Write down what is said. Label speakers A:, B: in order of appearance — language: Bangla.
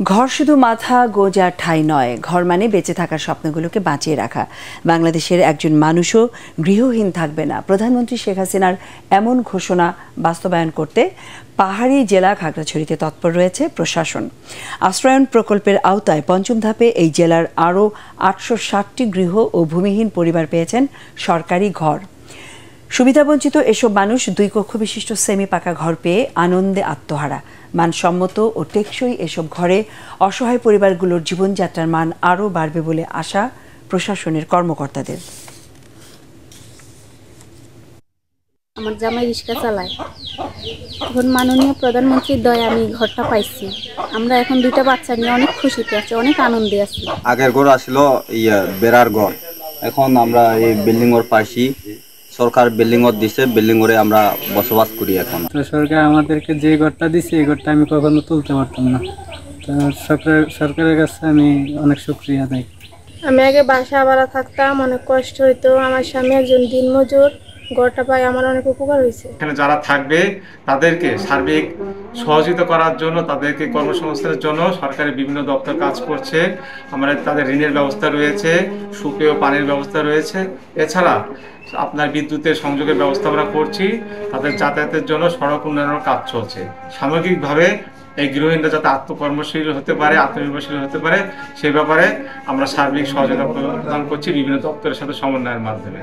A: ঘর শুধু মাথা গোঁজার ঠাঁই নয়, ঘর মানে বেঁচে থাকার স্বপ্নগুলোকে বাঁচিয়ে রাখা। বাংলাদেশের একজন মানুষও গৃহহীন থাকবে না। প্রধানমন্ত্রী শেখ হাসিনার এমন ঘোষণা বাস্তবায়ন করতে পাহাড়ি জেলা খাগড়াছড়িতে তৎপর রয়েছে প্রশাসন। আশ্রয়ন প্রকল্পের আওতায় পঞ্চম ধাপে এই জেলার আরও ৮৬০টি গৃহ ও ভূমিহীন পরিবার পেয়েছেন সরকারি ঘর। সুবিধাবঞ্চিত এসব মানুষ 2 কক্ষ বিশিষ্ট সেমি পাকা ঘর পেয়ে আনন্দে আত্মহারা। মানসম্মত ও টেকসই এসব ঘরে অসহায় পরিবারগুলোর জীবনযাত্রার মান আরও বাড়বে বলে আশা প্রশাসনের কর্মকর্তাদের।
B: আমার জামাই রিক্সা চালায়, এখন মাননীয় প্রধানমন্ত্রীর দয়ে আমি ঘরটা পাইছি। আমরা এখন 2টা বাচ্চা নিয়ে অনেক খুশিতে আছি, অনেক আনন্দে আছি।
C: আগের ঘর আসলো বেড়ার ঘর, এখন আমরা এই বিল্ডিং ওর পাইছি। সরকার বিল্ডিং ওর দিছে, বিল্ডিং ওরে আমরা বসবাস করি। এখন
D: তো সরকার আমাদেরকে যে ঘরটা দিছে এই ঘরটা আমি কখনো তুলতে পারতাম না। তো সরকারের কাছে আমি অনেক শুকরিয়া আদায়।
E: আমি আগে বাসা ভাড়া থাকতাম, অনেক কষ্ট হইতো। আমার স্বামী একজন দিনমজুর, ঘরটা পাই আমার অনেক উপকার হয়েছে।
F: এখানে যারা থাকবে তাদেরকে সার্বিক সহযোগিতা করার জন্য, তাদেরকে কর্মসংস্থানের জন্য সরকারের বিভিন্ন দপ্তর কাজ করছে। আমাদের তাদের ঋণের ব্যবস্থা রয়েছে, সুপেয় পানির ব্যবস্থা রয়েছে, এছাড়া আপনার বিদ্যুতের সংযোগের ব্যবস্থা আমরা করছি। তাদের যাতায়াতের জন্য সড়ক উন্নয়নের কাজ চলছে। সামগ্রিকভাবে এই গৃহহীনরা যাতে আত্মকর্মশীল হতে পারে, আত্মনির্ভরশীল হতে পারে, সেই ব্যাপারে আমরা সার্বিক সহযোগিতা প্রদান করছি বিভিন্ন দপ্তরের সাথে সমন্বয়ের মাধ্যমে।